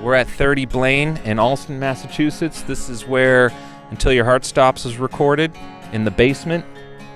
We're at 30 Blaine in Allston, Massachusetts. This is where Until Your Heart Stops was recorded, in the basement.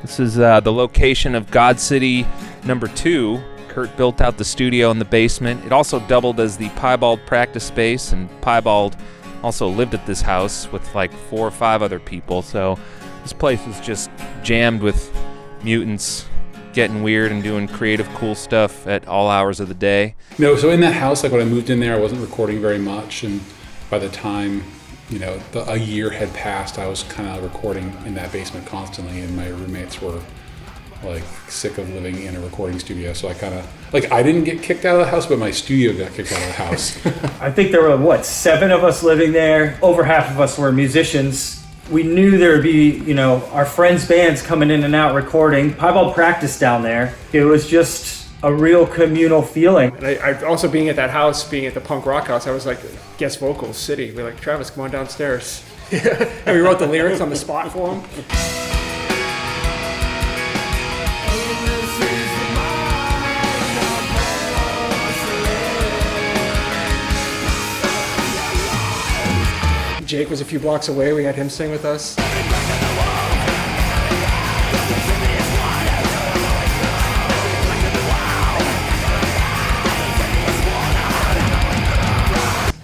This is the location of God City number 2. Kurt built out the studio in the basement. It also doubled as the Piebald practice space, and Piebald also lived at this house with like 4 or 5 other people. So this place was just jammed with mutants getting weird and doing creative, cool stuff at all hours of the day. No, so in that house, like when I moved in there, I wasn't recording very much, and by the time, a year had passed, I was kind of recording in that basement constantly, and my roommates were like sick of living in a recording studio. So I kind of, I didn't get kicked out of the house, but my studio got kicked out of the house. I think there were, 7 of us living there. Over half of us were musicians. We knew there would be, our friends' bands coming in and out recording. Piebald practiced down there. It was just a real communal feeling. And I also being at that house, being at the punk rock house, I was like guest vocals city. We're like, Travis, come on downstairs. And we wrote the lyrics on the spot for him. Jake was a few blocks away. We had him sing with us.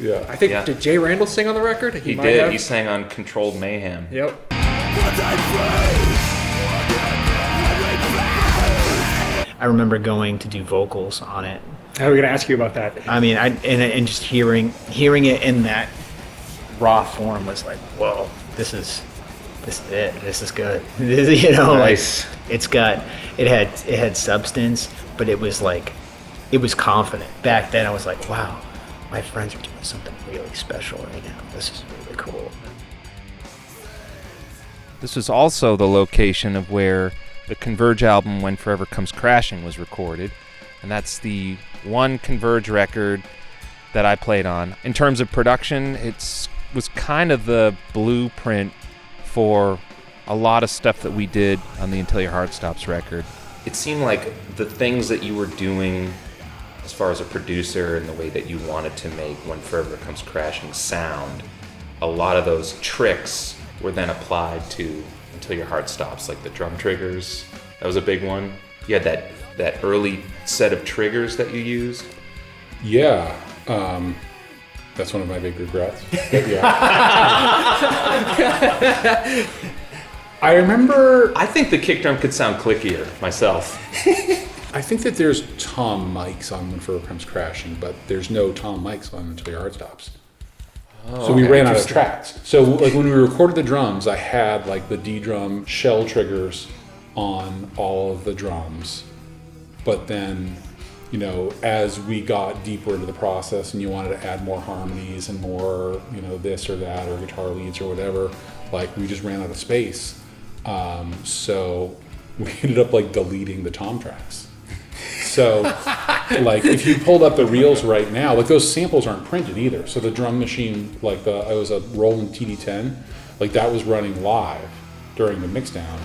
Yeah. I think, did Jay Randall sing on the record? He did. Have. He sang on Controlled Mayhem. Yep. I remember going to do vocals on it. I was going to ask you about that. I mean, and just hearing it in that raw form was like, whoa, this is it. This is good. Nice. It had substance, but it was confident. Back then I was like, wow, my friends are doing something really special right now. This is really cool. This was also the location of where the Converge album When Forever Comes Crashing was recorded, and that's the one Converge record that I played on. In terms of production, was kind of the blueprint for a lot of stuff that we did on the Until Your Heart Stops record. It seemed like the things that you were doing as far as a producer and the way that you wanted to make When Forever Comes Crashing sound, a lot of those tricks were then applied to Until Your Heart Stops, like the drum triggers. That was a big one. You had that early set of triggers that you used. Yeah. That's one of my big regrets. But yeah. I remember... I think the kick drum could sound clickier, myself. I think that there's tom mics on When Forever Comes Crashing, but there's no tom mics on Until Your Heart Stops. Oh, so we ran out of tracks. So when we recorded the drums, I had the D drum shell triggers on all of the drums. But then, as we got deeper into the process and you wanted to add more harmonies and more, this or that or guitar leads or whatever, we just ran out of space. So we ended up deleting the tom tracks. So if you pulled up the reels right now, those samples aren't printed either. So the drum machine, I was a Roland TD10, that was running live during the mixdown.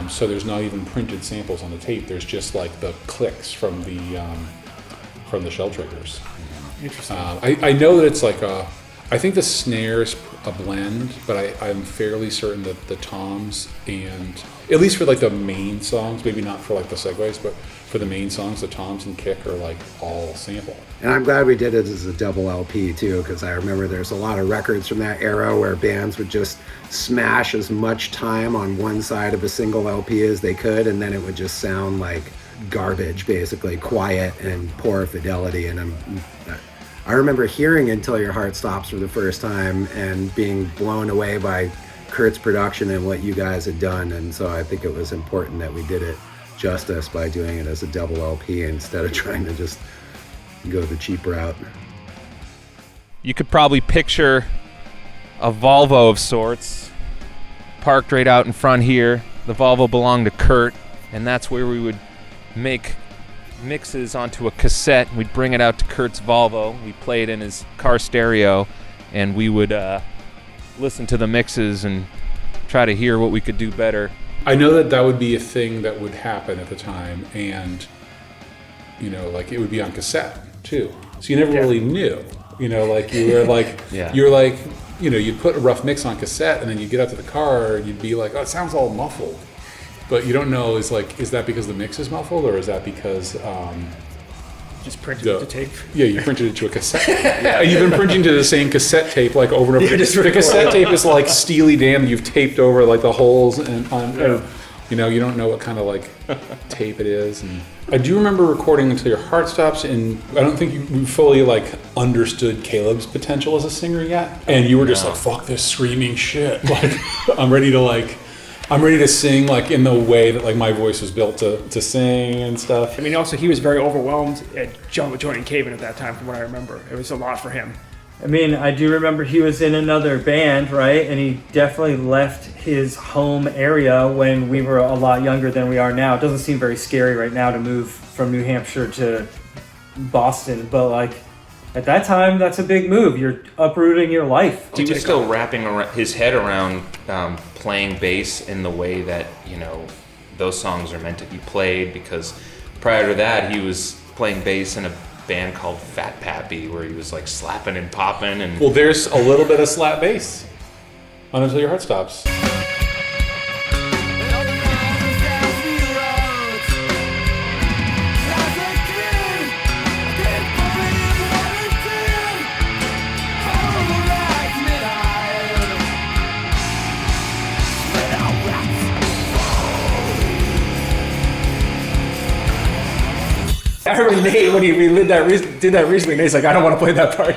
So there's not even printed samples on the tape. There's just the clicks from the shell triggers. Interesting. I know that it's I think the snare's a blend, but I'm fairly certain that the toms, and at least for the main songs, maybe not for the segues, but for the main songs, the toms and kick are all sample. And I'm glad we did it as a double LP too, because I remember there's a lot of records from that era where bands would just smash as much time on one side of a single LP as they could, and then it would just sound like garbage, basically quiet and poor fidelity. And I remember hearing Until Your Heart Stops for the first time and being blown away by Kurt's production and what you guys had done. And so I think it was important that we did it justice by doing it as a double LP instead of trying to just go the cheap route. You could probably picture a Volvo of sorts parked right out in front here. The Volvo belonged to Kurt, and that's where we would make mixes onto a cassette. We'd bring it out to Kurt's Volvo. We play it in his car stereo, and we would listen to the mixes and try to hear what we could do better. I know that would be a thing that would happen at the time, and it would be on cassette too. So you never really knew. You know, like you were like, you're like, you know, you'd put a rough mix on cassette and then you get out to the car and you'd be like, oh, it sounds all muffled. But you don't know, is that because the mix is muffled or is that because just printed it to tape? Yeah, you printed it to a cassette. And you've been printing to the same cassette tape like over and over. The cassette tape is like Steely Dan. You've taped over like the holes and you know, you don't know what kind of like tape it is. And I do remember recording Until Your Heart Stops, and I don't think you fully like understood Caleb's potential as a singer yet. And you were just like, fuck this screaming shit. Like I'm ready to sing like in the way that like my voice was built to sing and stuff. I mean, also he was very overwhelmed at joining Caven at that time, from what I remember. It was a lot for him. I mean, I do remember he was in another band, right? And he definitely left his home area when we were a lot younger than we are now. It doesn't seem very scary right now to move from New Hampshire to Boston, but like at that time, that's a big move. You're uprooting your life. He was still wrapping his head around playing bass in the way that, you know, those songs are meant to be played, because prior to that, he was playing bass in a band called Fat Pappy, where he was like slapping and popping. And well, there's a little bit of slap bass on Until Your Heart Stops. I remember Nate, when he did that recently, Nate's like, I don't want to play that part.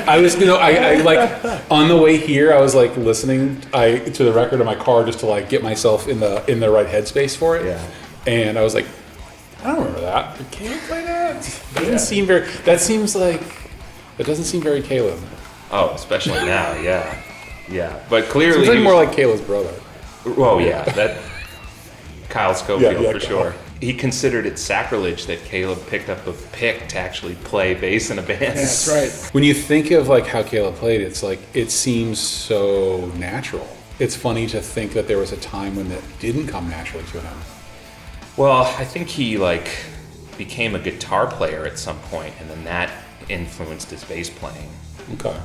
I was, you know, I like on the way here, I was like listening to the record in my car just to like get myself in the right headspace for it. Yeah. And I was like, I don't remember that. Can you play that? That seems very Caleb. oh, especially now, yeah. But clearly, Seems like more like Caleb's brother. Oh yeah, that Kyle Schofield Yeah, for sure. He considered it sacrilege that Caleb picked up a pick to actually play bass in a band. Yeah, that's right. When you think of like how Caleb played, it's like it seems so natural. It's funny to think that there was a time when that didn't come naturally to him. Well, I think he like became a guitar player at some point, and then that influenced his bass playing. Okay.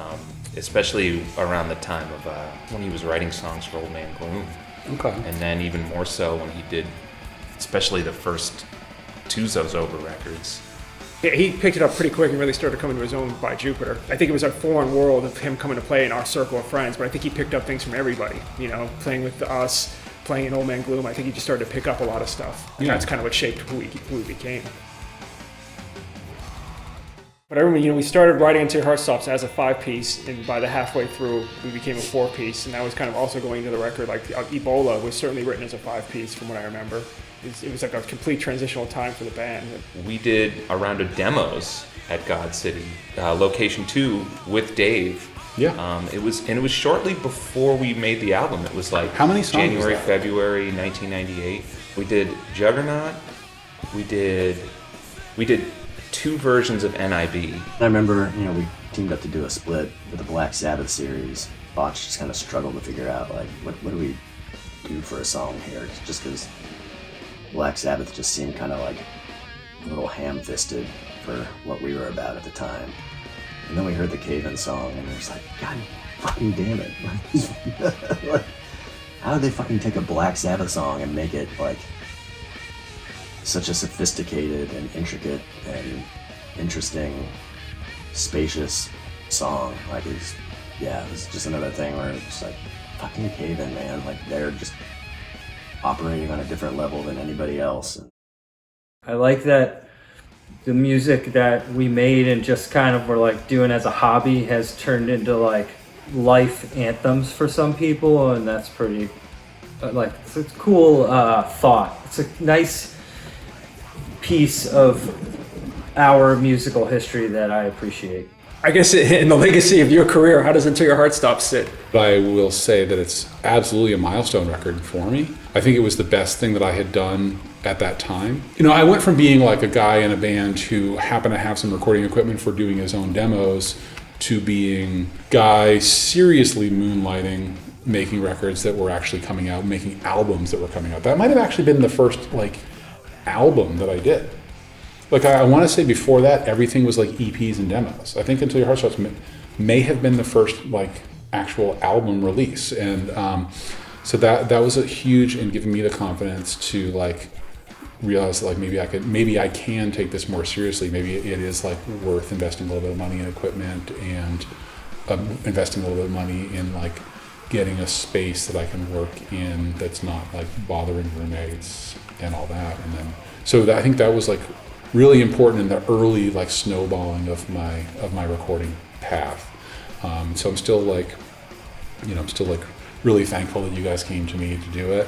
Especially around the time of when he was writing songs for Old Man Gloom. Okay. And then even more so when he did, especially the first two Zozoba records. Yeah, he picked it up pretty quick and really started coming to his own by Jupiter. I think it was a foreign world of him coming to play in our circle of friends, but I think he picked up things from everybody. You know, playing with us, playing in Old Man Gloom, I think he just started to pick up a lot of stuff. And that's kind of what shaped who he became. But I remember, you know, we started writing Until Your Heart Stops as a 5-piece, and by the halfway through, we became a 4-piece, and that was kind of also going into the record. Like Ebola was certainly written as a 5-piece, from what I remember. It was like a complete transitional time for the band. We did a round of demos at God City, Location 2 with Dave. Yeah. It was shortly before we made the album. It was like How many songs January, was that? February 1998. We did Juggernaut. We did 2 versions of NIB. I remember, you know, we teamed up to do a split with the Black Sabbath series. Botch just kind of struggled to figure out, like, what do we do for a song here? Just because Black Sabbath just seemed kind of like a little ham-fisted for what we were about at the time. And then we heard the Cave-In song, and it was like, God fucking damn it. Like, how did they fucking take a Black Sabbath song and make it, like, such a sophisticated and intricate and interesting, spacious song? Like, it was just another thing where it's like, fucking Cave-In, man. Like, they're just operating on a different level than anybody else. I like that the music that we made and just kind of were like doing as a hobby has turned into like life anthems for some people, and that's pretty like it's a cool thought. It's a nice piece of our musical history that I appreciate. I guess in the legacy of your career, how does Until Your Heart Stops sit? I will say that it's absolutely a milestone record for me. I think it was the best thing that I had done at that time. You know, I went from being like a guy in a band who happened to have some recording equipment for doing his own demos to being guy seriously moonlighting, making records that were actually coming out, making albums that were coming out. That might have actually been the first like album that I did. Like I want to say before that, everything was like EPs and demos. I think Until Your Heart Stops may have been the first like actual album release, and so that was a huge and giving me the confidence to like realize like maybe I can take this more seriously. Maybe it is like worth investing a little bit of money in equipment and investing a little bit of money in like getting a space that I can work in that's not like bothering roommates and all that. And then I think that was like really important in the early like snowballing of my recording path. So I'm still like really thankful that you guys came to me to do it,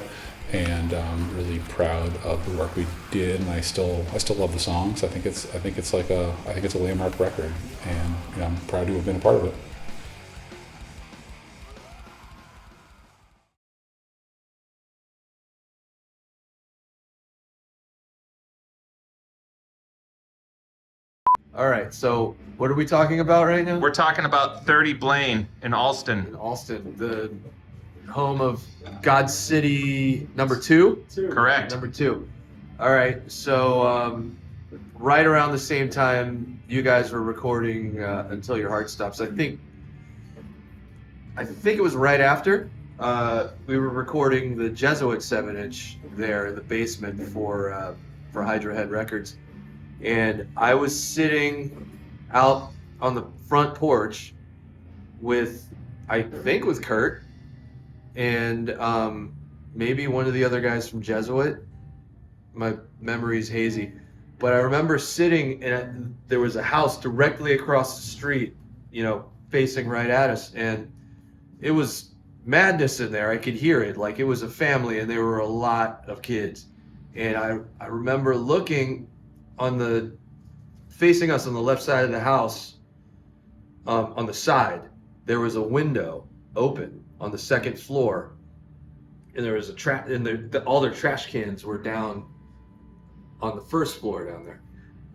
and really proud of the work we did. And I still love the songs. I think it's a landmark record, and I'm proud to have been a part of it. All right, so what are we talking about right now? We're talking about 30 Blaine in Alston. In Alston, the home of God City number 2? Correct. Number 2. All right, so right around the same time you guys were recording Until Your Heart Stops, I think it was right after we were recording the Jesuit 7-inch there in the basement for Hydra Head Records. And I was sitting out on the front porch with Kurt and maybe one of the other guys from Jesuit. My memory's hazy. But I remember sitting, and there was a house directly across the street, facing right at us. And it was madness in there. I could hear it. Like it was a family, and there were a lot of kids. And I remember looking facing us on the left side of the house, on the side, there was a window open on the second floor, and there was all their trash cans were down on the first floor down there.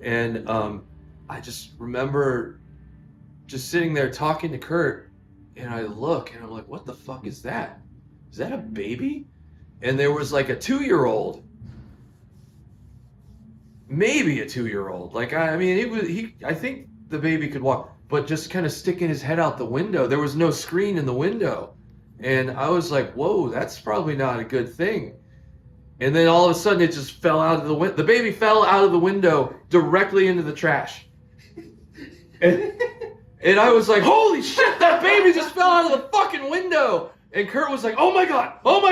And I just remember just sitting there talking to Kurt, and I look and I'm like, what the fuck is that? Is that a baby? And there was like a 2-year-old. Maybe a 2-year-old. Like, I think the baby could walk, but just kind of sticking his head out the window. There was no screen in the window. And I was like, whoa, that's probably not a good thing. And then all of a sudden it just fell out of the window. The baby fell out of the window directly into the trash. And I was like, holy shit, that baby just fell out of the fucking window. And Kurt was like, oh my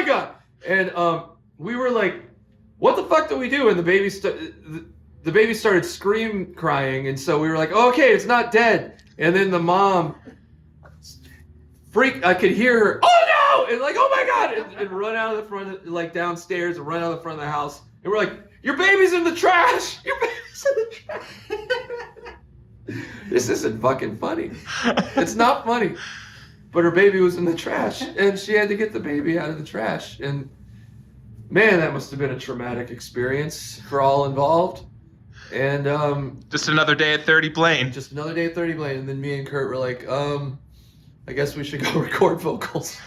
God. And we were like, what the fuck do we do? And the baby started crying, and so we were like, oh, okay, it's not dead. And then the mom I could hear her, oh no, and like, oh my God, and run out of the front, like downstairs, and run out of the front of the house. And we're like, your baby's in the trash. Your baby's in the trash. This isn't fucking funny. It's not funny. But her baby was in the trash, and she had to get the baby out of the trash. And man, that must have been a traumatic experience for all involved. And just another day at 30 Blaine. And then me and Kurt were like, I guess we should go record vocals.